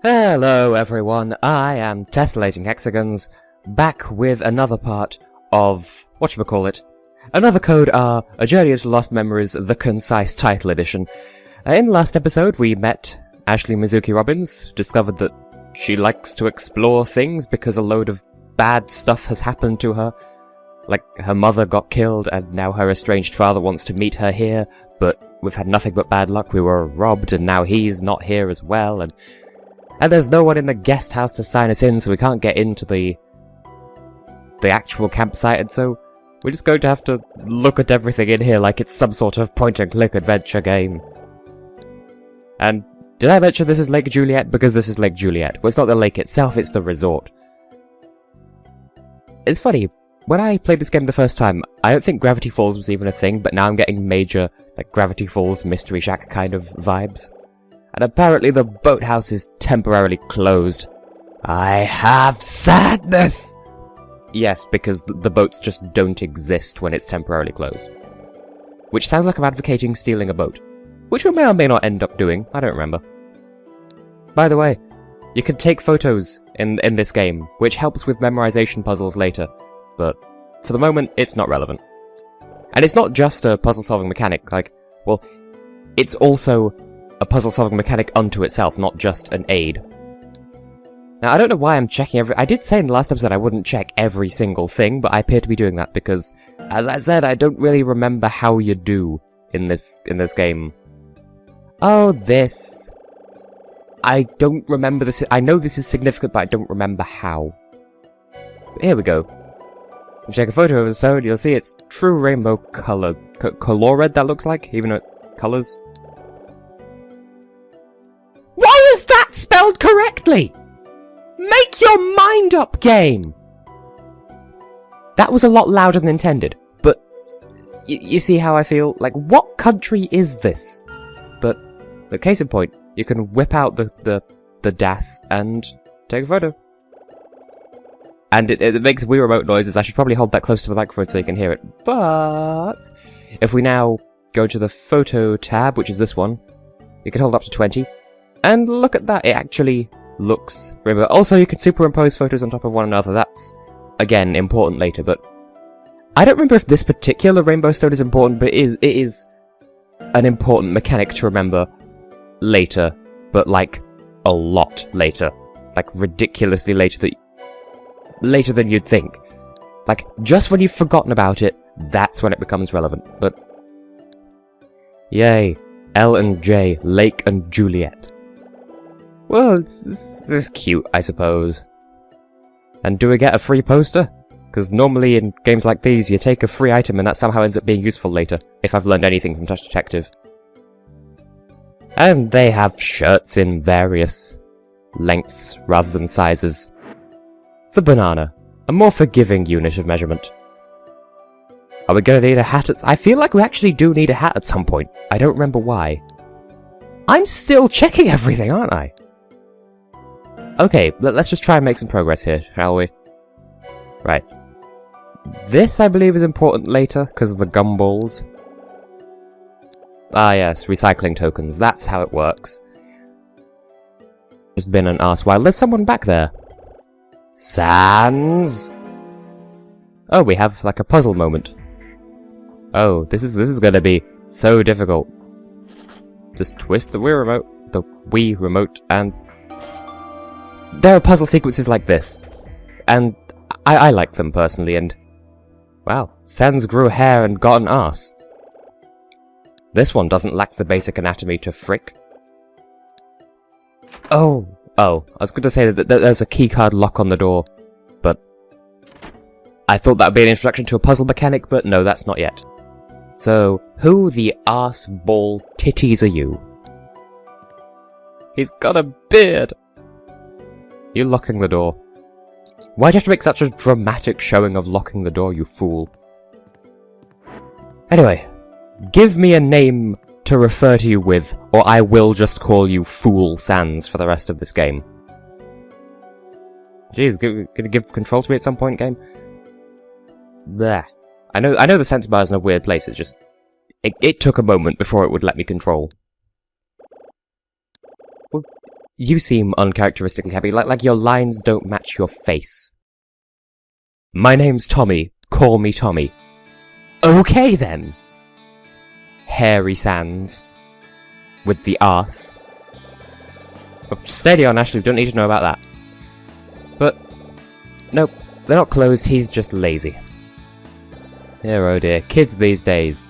Hello everyone, I am Tessellating Hexagons, back with another part of, whatchamacallit, another code R, A Journey into Lost Memories, the Concise Title Edition. In the last episode we met Ashley Mizuki Robbins, discovered that she likes to explore things because a load of bad stuff has happened to her. Like, her mother got killed and now her estranged father wants to meet her here, but we've had nothing but bad luck. We were robbed and now he's not here as well, and there's no one in the guest house to sign us in, so we can't get into the actual campsite, and so we're just going to have to look at everything in here like it's some sort of point-and-click adventure game. And did I mention this is Lake Juliet? Because this is Lake Juliet. Well, it's not the lake itself, it's the resort. It's funny, when I played this game the first time, I don't think Gravity Falls was even a thing, but now I'm getting major, like, Gravity Falls Mystery Shack kind of vibes. And apparently the boathouse is temporarily closed. I have sadness! Yes, because the boats just don't exist when it's temporarily closed. Which sounds like I'm advocating stealing a boat. Which we may or may not end up doing, I don't remember. By the way, you can take photos in this game, which helps with memorization puzzles later, but for the moment, it's not relevant. And it's not just a puzzle-solving mechanic, like, well, it's also a puzzle-solving mechanic unto itself, not just an aid. Now, I don't know why I'm checking I did say in the last episode I wouldn't check every single thing, but I appear to be doing that because, as I said, I don't really remember how you do in this game. Oh, this. I don't remember this. I know this is significant, but I don't remember how. But here we go. If you take a photo of the zone, you'll see it's true rainbow color. Color red, that looks like, even though it's colors. Why is that spelled correctly? Make your mind up, game! That was a lot louder than intended, but you see how I feel? Like, what country is this? But, the case in point, you can whip out the DAS and take a photo. And it makes Wii Remote noises. I should probably hold that close to the microphone so you can hear it. But if we now go to the photo tab, which is this one, you can hold up to 20. And look at that, it actually looks rainbow. Also, you can superimpose photos on top of one another. That's, again, important later, but I don't remember if this particular rainbow stone is important, but it is an important mechanic to remember later, but like a lot later. Like ridiculously later than you'd think. Like, just when you've forgotten about it, that's when it becomes relevant. But yay, L and J, Lake and Juliet. Well, this is cute, I suppose. And do we get a free poster? Because normally in games like these, you take a free item and that somehow ends up being useful later, if I've learned anything from Touch Detective. And they have shirts in various lengths rather than sizes. The banana, a more forgiving unit of measurement. Are we gonna need a hat I feel like we actually do need a hat at some point. I don't remember why. I'm still checking everything, aren't I? Okay, let's just try and make some progress here, shall we? Right. This, I believe, is important later, because of the gumballs. Ah yes, recycling tokens, that's how it works. Just been an arse while. There's someone back there. Sans? Oh, we have, like, a puzzle moment. Oh, this is gonna be so difficult. Just twist the Wii remote, and there are puzzle sequences like this, and I like them personally, and wow, Sans grew hair and got an arse. This one doesn't lack the basic anatomy to frick. Oh, I was going to say that there's a keycard lock on the door, but I thought that would be an introduction to a puzzle mechanic, but no, that's not yet. So, who the arse ball titties are you? He's got a beard! You're locking the door. Why'd you have to make such a dramatic showing of locking the door, you fool? Anyway, give me a name to refer to you with, or I will just call you Fool Sans for the rest of this game. Jeez, gonna give control to me at some point, game? There. I know the sense bar is in a weird place, it's just... It took a moment before it would let me control. Well, You seem uncharacteristically happy, like your lines don't match your face. My name's Tommy. Call me Tommy. Okay then. HairySans. With the arse. Oh, steady on, Ashley, don't need to know about that. But, nope, they're not closed, he's just lazy. Dear oh dear, kids these days.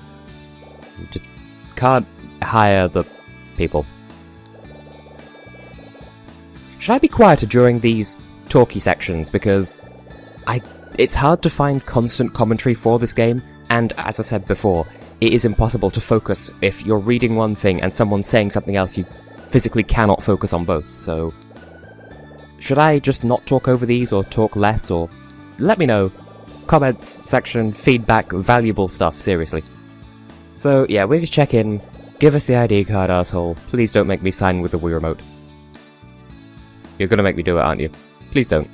You just can't hire the people. Should I be quieter during these talky sections, because it's hard to find constant commentary for this game, and as I said before, it is impossible to focus if you're reading one thing and someone's saying something else. You physically cannot focus on both, so should I just not talk over these, or talk less, or let me know. Comments section, feedback, valuable stuff, seriously. So yeah, we need to check in. Give us the ID card, asshole. Please don't make me sign with the Wii Remote. You're gonna make me do it, aren't you? Please don't.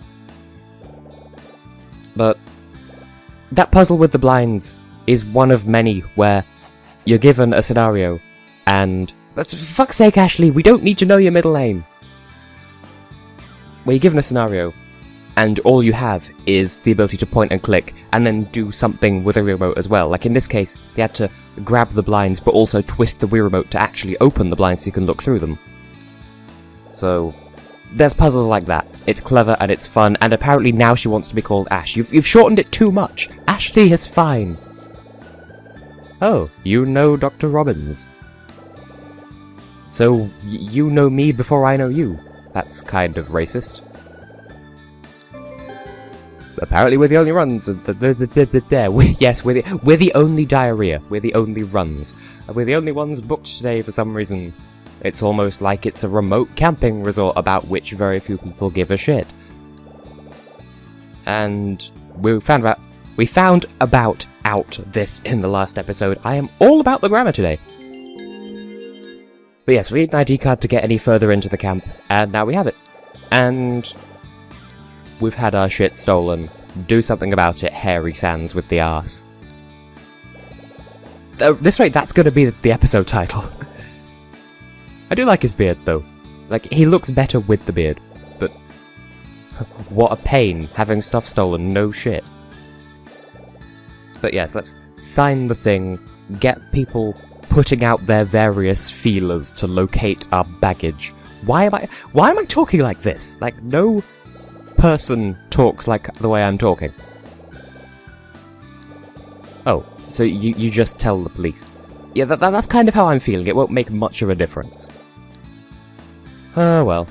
But that puzzle with the blinds is one of many where you're given a scenario, and for fuck's sake, Ashley, we don't need to know your middle name. Where you're given a scenario, and all you have is the ability to point and click, and then do something with a remote as well. Like in this case, they had to grab the blinds, but also twist the Wii Remote to actually open the blinds so you can look through them. So there's puzzles like that. It's clever and it's fun, and apparently now she wants to be called Ash. You've shortened it too much. Ashley is fine. Oh, you know Dr. Robbins. So, you know me before I know you. That's kind of racist. Apparently we're the only runs. Yes, we're the only diarrhea. We're the only runs. We're the only ones booked today for some reason. It's almost like it's a remote camping resort about which very few people give a shit. And we found about this in the last episode. I am all about the grammar today. But yes, we need an ID card to get any further into the camp, and now we have it. And we've had our shit stolen. Do something about it, HairySans with the arse. At this rate, that's gonna be the episode title. I do like his beard, though. Like, he looks better with the beard. But what a pain, having stuff stolen, no shit. But yes, let's sign the thing, get people putting out their various feelers to locate our baggage. Why am I talking like this? Like, no person talks like the way I'm talking. Oh, so you just tell the police. Yeah, that's kind of how I'm feeling. It won't make much of a difference. Oh well.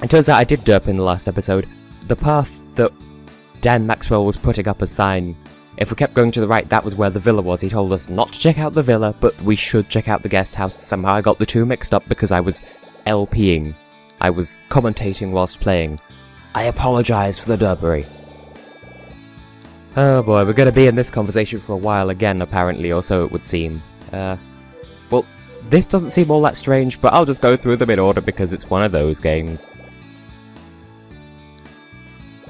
It turns out I did derp in the last episode. The path that Dan Maxwell was putting up a sign, if we kept going to the right, that was where the villa was. He told us not to check out the villa, but we should check out the guest house. Somehow I got the two mixed up because I was LPing. I was commentating whilst playing. I apologise for the derpery. Oh boy, we're going to be in this conversation for a while again, apparently, or so it would seem. Well, this doesn't seem all that strange, but I'll just go through them in order because it's one of those games.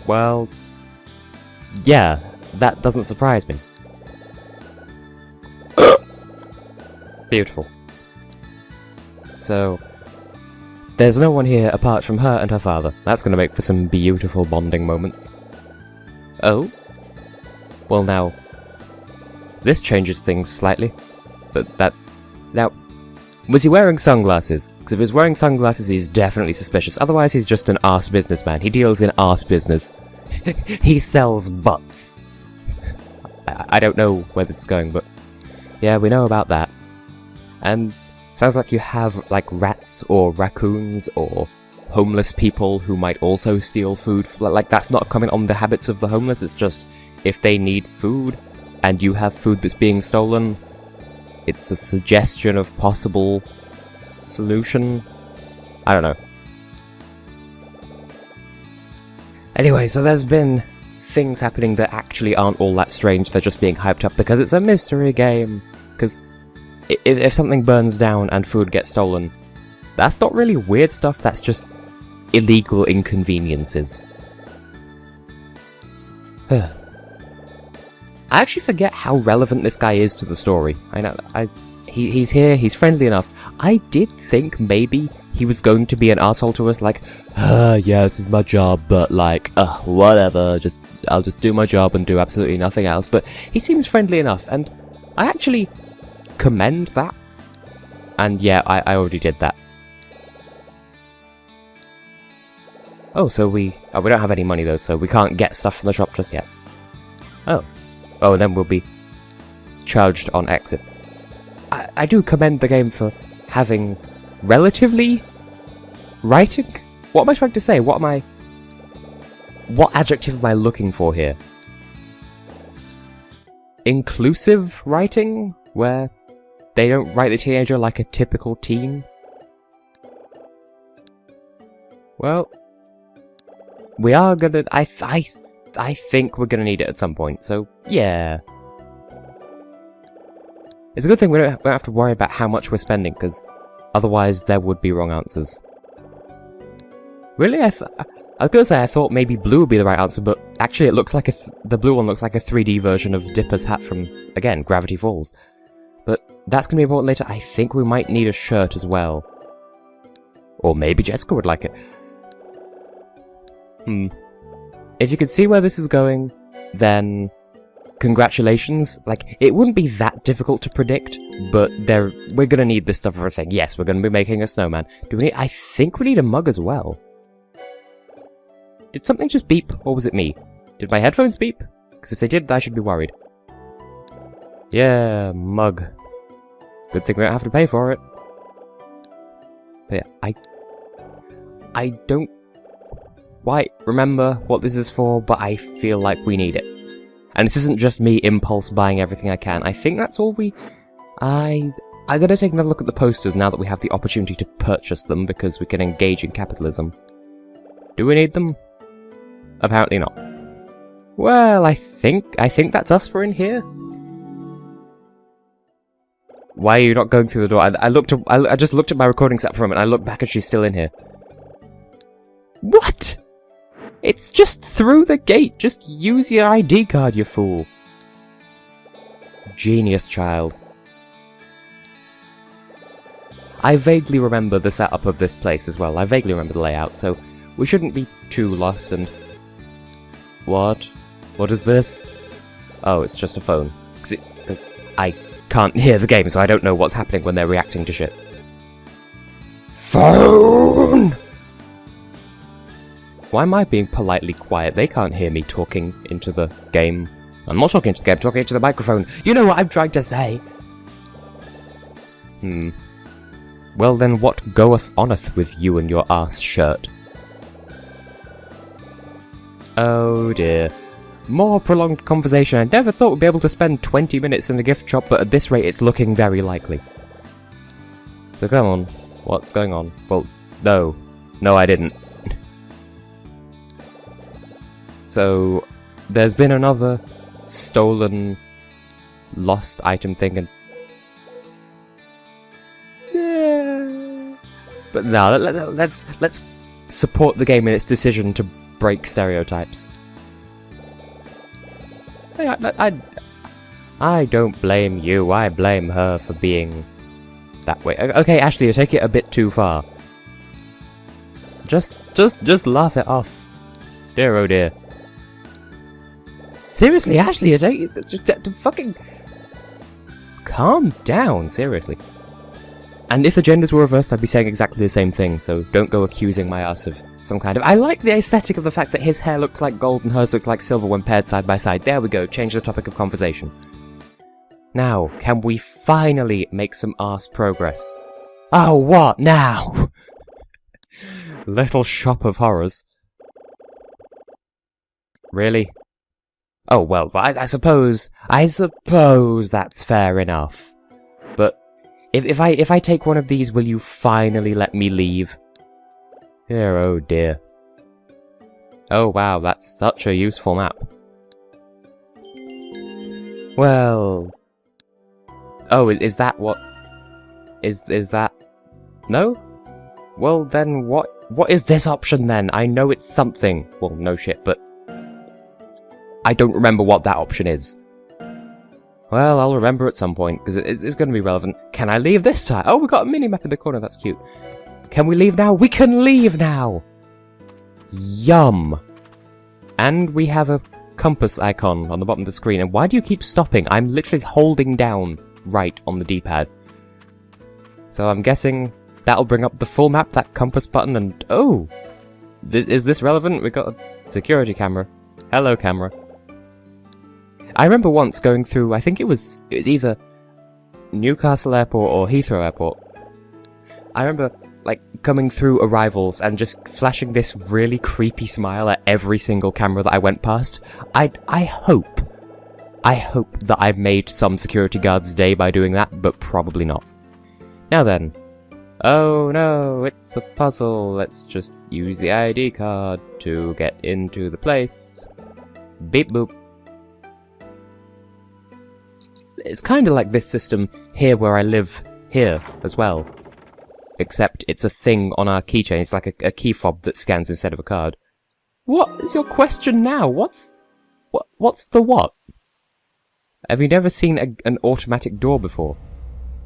Well, yeah, that doesn't surprise me. Beautiful. So, there's no one here apart from her and her father. That's going to make for some beautiful bonding moments. Oh? Well now, this changes things slightly, but now, was he wearing sunglasses? Because if he's wearing sunglasses, he's definitely suspicious. Otherwise, he's just an arse businessman. He deals in arse business. He sells butts. I don't know where this is going, but yeah, we know about that. And sounds like you have, like, rats or raccoons or homeless people who might also steal food. Like, that's not a comment on the habits of the homeless, it's just if they need food and you have food that's being stolen, it's a suggestion of possible solution. I don't know. Anyway, so there's been things happening that actually aren't all that strange, they're just being hyped up because it's a mystery game. Because if something burns down and food gets stolen, that's not really weird stuff, that's just illegal inconveniences. I actually forget how relevant this guy is to the story. I know, he's here, he's friendly enough. I did think maybe he was going to be an arsehole to us, like, yeah, this is my job, but like, whatever, I'll just do my job and do absolutely nothing else. But he seems friendly enough, and I actually commend that. And yeah, I already did that. Oh, so we don't have any money though, so we can't get stuff from the shop just yet. Oh, and then we'll be charged on exit. I do commend the game for having relatively writing. What am I trying to say? What adjective am I looking for here? Inclusive writing, where they don't write the teenager like a typical teen. Well, we are gonna. I think we're gonna need it at some point. So yeah. It's a good thing we don't have to worry about how much we're spending, because otherwise there would be wrong answers. Really? I was gonna say I thought maybe blue would be the right answer, but actually it looks like the blue one looks like a 3D version of Dipper's hat from, again, Gravity Falls. But that's gonna be important later. I think we might need a shirt as well. Or maybe Jessica would like it. If you could see where this is going, then congratulations. Like, it wouldn't be that difficult to predict, but we're gonna need this stuff for a thing. Yes, we're gonna be making a snowman. I think we need a mug as well. Did something just beep, or was it me? Did my headphones beep? Because if they did, I should be worried. Yeah, mug. Good thing we don't have to pay for it. But yeah, I don't quite remember what this is for, but I feel like we need it. And this isn't just me impulse buying everything I can. I think that's all I gotta take another look at the posters now that we have the opportunity to purchase them, because we can engage in capitalism. Do we need them? Apparently not. Well, I think that's us for in here. Why are you not going through the door? I just looked at my recording set for a moment, and I looked back and she's still in here. What? It's just through the gate. Just use your ID card, you fool. Genius child. I vaguely remember the setup of this place as well. I vaguely remember the layout, so we shouldn't be too lost. And what? What is this? Oh, it's just a phone. Because I can't hear the game, so I don't know what's happening when they're reacting to shit. Phone! Why am I being politely quiet? They can't hear me talking into the game. I'm not talking into the game, I'm talking into the microphone. You know what I'm trying to say! Well then, what goeth oneth with you and your arse shirt? Oh dear. More prolonged conversation. I never thought we'd be able to spend 20 minutes in the gift shop, but at this rate it's looking very likely. So come on, what's going on? Well, no. No, I didn't. So, there's been another stolen, lost item thing, and yeah. But no, let's support the game in its decision to break stereotypes. I don't blame you. I blame her for being that way. Okay, Ashley, you take it a bit too far. Just laugh it off. Dear oh dear. Seriously, Ashley, you take it fucking calm down. Seriously. And if the genders were reversed, I'd be saying exactly the same thing. So don't go accusing my ass of some kind of... I like the aesthetic of the fact that his hair looks like gold and hers looks like silver when paired side by side. There we go. Change the topic of conversation. Now, can we finally make some arse progress? Oh, what now? Little shop of horrors. Really? Oh, well, I suppose that's fair enough. But if I take one of these, will you finally let me leave? Dear, oh dear. Oh wow, that's such a useful map. Well... Oh, is that what... Is that... No? Well then, what is this option then? I know it's something. Well, no shit, but... I don't remember what that option is. Well, I'll remember at some point, because it's going to be relevant. Can I leave this time? Oh, we've got a mini-map in the corner, that's cute. Can we leave now? We can leave now! Yum! And we have a compass icon on the bottom of the screen. And why do you keep stopping? I'm literally holding down right on the D-pad. So I'm guessing that'll bring up the full map, that compass button, and... Oh! Is this relevant? We've got a security camera. Hello, camera. I remember once going through, I think it was either Newcastle Airport or Heathrow Airport. I remember, like, coming through arrivals and just flashing this really creepy smile at every single camera that I went past. I hope that I've made some security guard's day by doing that, but probably not. Now then. Oh no, it's a puzzle. Let's just use the ID card to get into the place. Beep boop. It's kind of like this system here where I live here as well. Except it's a thing on our keychain. It's like a key fob that scans instead of a card. What is your question now? What's the what? Have you never seen an automatic door before?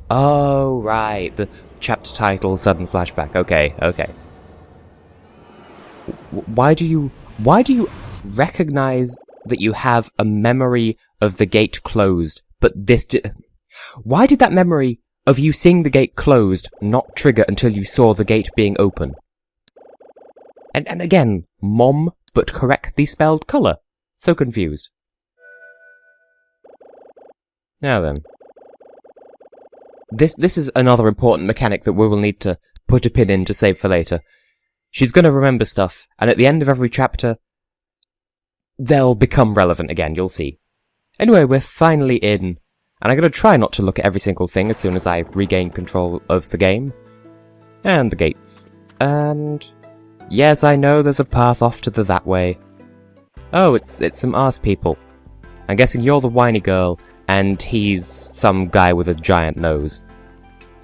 Oh, right. The chapter title, sudden flashback. Okay. Why do you recognize that you have a memory of the gate closed, but why did that memory of you seeing the gate closed not trigger until you saw the gate being open? And again, mom, but correctly spelled colour. So confused. Now then. This is another important mechanic that we will need to put a pin in to save for later. She's gonna remember stuff, and at the end of every chapter, they'll become relevant again, you'll see. Anyway, we're finally in, and I'm gonna try not to look at every single thing as soon as I regain control of the game. And the gates. And... yes, I know there's a path off to that way. Oh, it's some arse people. I'm guessing you're the whiny girl, and he's some guy with a giant nose.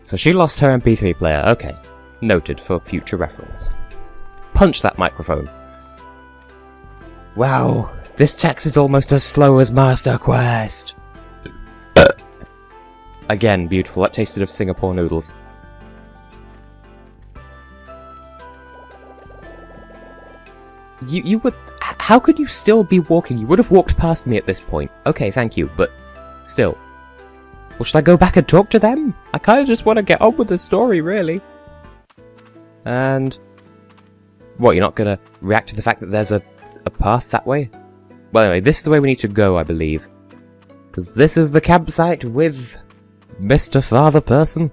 So she lost her MP3 player, okay. Noted for future reference. Punch that microphone. Wow, this text is almost as slow as Master Quest. Again, beautiful. That tasted of Singapore noodles. You would... how could you still be walking? You would have walked past me at this point. Okay, thank you, but... still. Well, should I go back and talk to them? I kinda just want to get on with the story, really. And... what, you're not gonna react to the fact that there's a path that way? Well, anyway, this is the way we need to go, I believe. Because this is the campsite with... Mr. Father Person.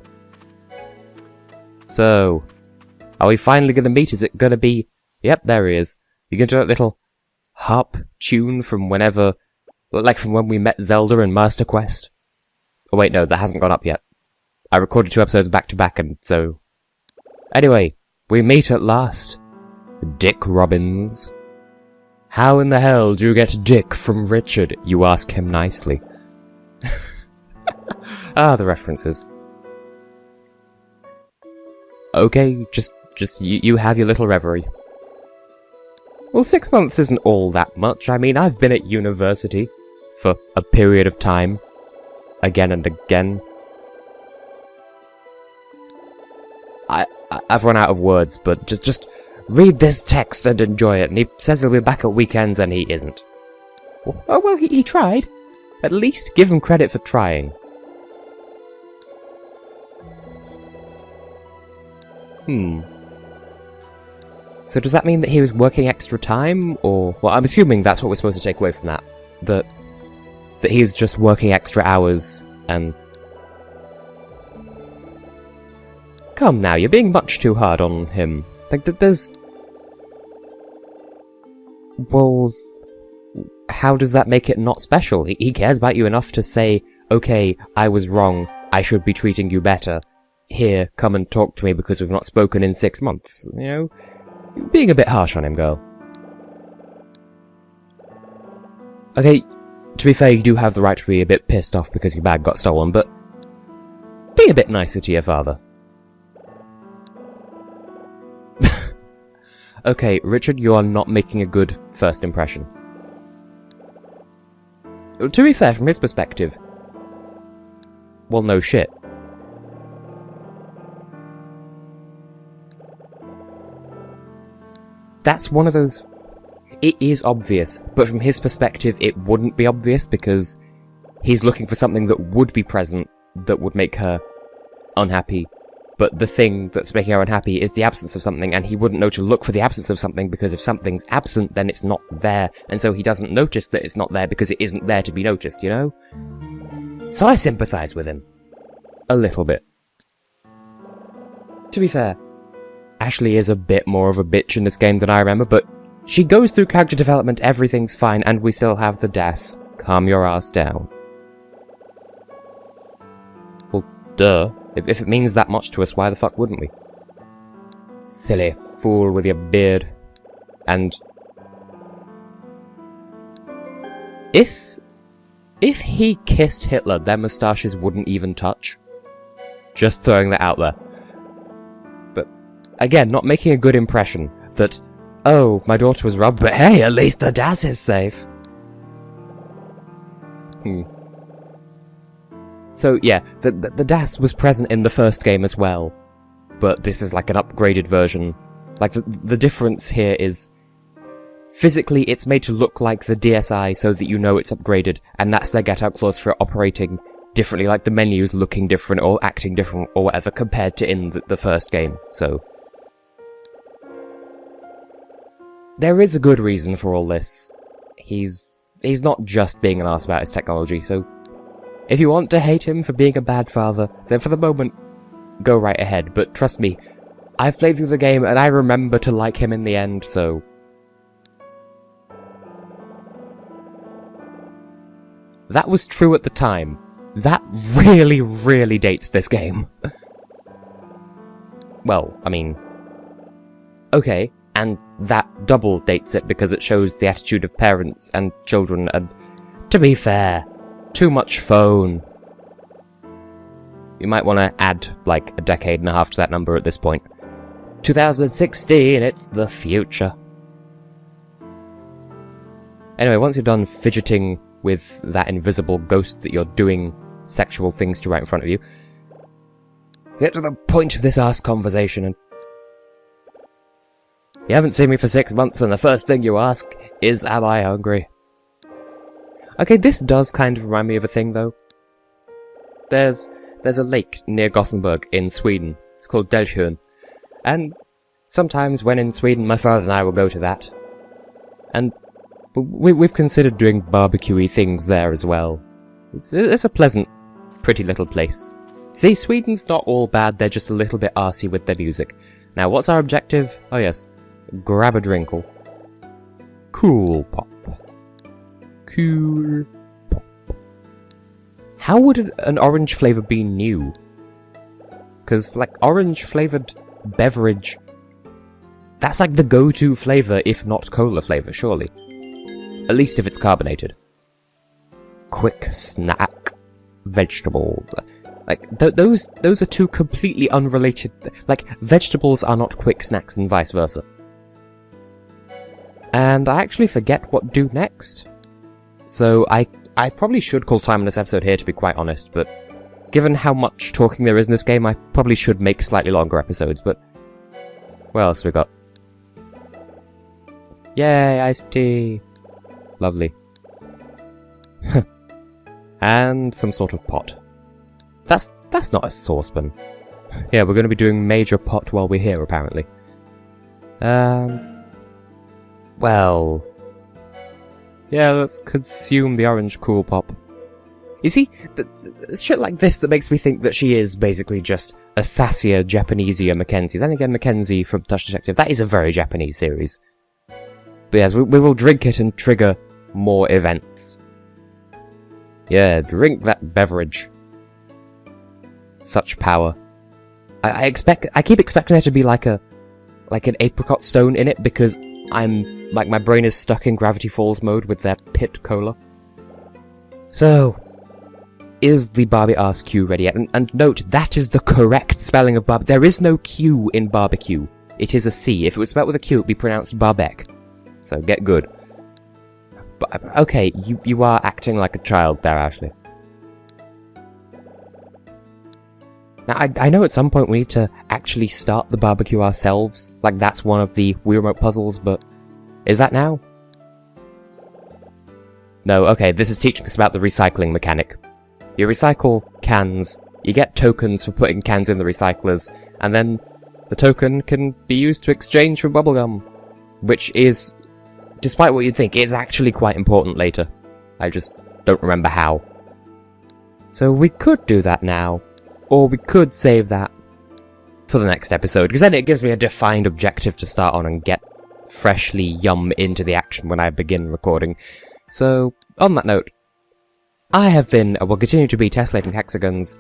So... are we finally gonna meet? Is it gonna be... yep, there he is. You gonna do that little... harp tune from whenever... like from when we met Zelda in Master Quest? Oh wait, no, that hasn't gone up yet. I recorded 2 episodes back to back, and so... anyway, we meet at last. Dick Robbins. How in the hell do you get Dick from Richard? You ask him nicely. Ah, the references. Okay, just you have your little reverie. Well, 6 months isn't all that much. I mean, I've been at university for a period of time. Again and again. I've run out of words, but just read this text and enjoy it. And he says he'll be back at weekends, and he isn't. Oh, well, he tried. At least give him credit for trying. So does that mean that he was working extra time, or... well, I'm assuming that's what we're supposed to take away from that. That he's just working extra hours, and... come now, you're being much too hard on him. Like, there's... well... how does that make it not special? He cares about you enough to say, okay, I was wrong, I should be treating you better. Here, come and talk to me because we've not spoken in 6 months, you know? You're being a bit harsh on him, girl. Okay, to be fair, you do have the right to be a bit pissed off because your bag got stolen, but... be a bit nicer to your father. Okay, Richard, you are not making a good first impression. To be fair, from his perspective, well, no shit. That's one of those... It is obvious, but from his perspective, it wouldn't be obvious because he's looking for something that would be present that would make her unhappy. But the thing that's making her unhappy is the absence of something, and he wouldn't know to look for the absence of something because if something's absent, then it's not there, and so he doesn't notice that it's not there because it isn't there to be noticed, you know? So I sympathise with him. A little bit. To be fair, Ashley is a bit more of a bitch in this game than I remember, but she goes through character development, everything's fine, and we still have the DAS. Calm your ass down. Well, duh. If it means that much to us, why the fuck wouldn't we? Silly fool with your beard. And... If he kissed Hitler, their moustaches wouldn't even touch. Just throwing that out there. But, again, not making a good impression that, oh, my daughter was robbed, but hey, at least the DAS is safe. So, yeah, the DAS was present in the first game as well, but this is like an upgraded version. Like, the difference here is, physically it's made to look like the DSi so that you know it's upgraded, and that's their get-out clause for operating differently, like the menus looking different or acting different or whatever compared to in the first game, so... There is a good reason for all this. He's not just being an arse about his technology, so... If you want to hate him for being a bad father, then for the moment, go right ahead. But trust me, I've played through the game and I remember to like him in the end, so... That was true at the time. That really, really dates this game. Well, I mean... Okay, and that double dates it because it shows the attitude of parents and children, and... To be fair... Too much phone. You might want to add, like, a decade and a half to that number at this point. 2016, it's the future. Anyway, once you're done fidgeting with that invisible ghost that you're doing sexual things to right in front of you, get to the point of this ass conversation and... You haven't seen me for 6 months and the first thing you ask is, am I hungry? Okay, this does kind of remind me of a thing, though. There's a lake near Gothenburg in Sweden. It's called Delsjön. And sometimes when in Sweden, my father and I will go to that. And we've considered doing barbecue-y things there as well. It's a pleasant, pretty little place. See, Sweden's not all bad, they're just a little bit arsey with their music. Now, what's our objective? Oh yes, grab a drinkle. Cool pop. Cool pop. How would an orange flavour be new? Because, like, orange-flavoured beverage... That's like the go-to flavour, if not cola flavour, surely. At least if it's carbonated. Quick snack. Vegetables. Like, those are two completely unrelated... Like, vegetables are not quick snacks and vice versa. And I actually forget what do next. So I probably should call time on this episode here, to be quite honest, but given how much talking there is in this game, I probably should make slightly longer episodes, but... What else we got? Yay, iced tea! Lovely. And some sort of pot. That's not a saucepan. Yeah, we're going to be doing major pot while we're here, apparently. Well... Yeah, let's consume the orange cool pop. You see, shit like this that makes me think that she is basically just a sassier, Japanesia Mackenzie. Then again, Mackenzie from Touch Detective, that is a very Japanese series. But yes, we will drink it and trigger more events. Yeah, drink that beverage. Such power. I keep expecting there to be like an apricot stone in it because my brain is stuck in Gravity Falls mode with their pit cola. So, is the Barbie ass Q ready yet? And note, that is the correct spelling of Barbie. There is no Q in barbecue. It is a C. If it was spelled with a Q, it would be pronounced Barbec. So, get good. But, okay, you are acting like a child there, Ashley. Now, I know at some point we need to actually start the barbecue ourselves, like that's one of the Wii Remote puzzles, but is that now? No, okay, this is teaching us about the recycling mechanic. You recycle cans, you get tokens for putting cans in the recyclers, and then the token can be used to exchange for bubblegum, which is, despite what you'd think, is actually quite important later. I just don't remember how. So we could do that now, or we could save that for the next episode, because then it gives me a defined objective to start on and get freshly yum into the action when I begin recording. So, on that note, I have been, and will continue to be, Tessellating Hexagons,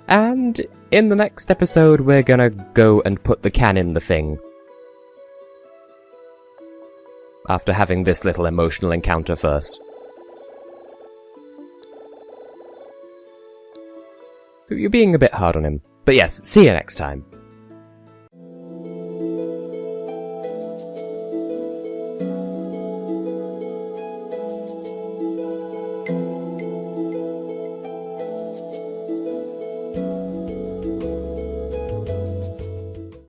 and in the next episode we're gonna go and put the can in the thing. After having this little emotional encounter first. You're being a bit hard on him. But yes, see you next time.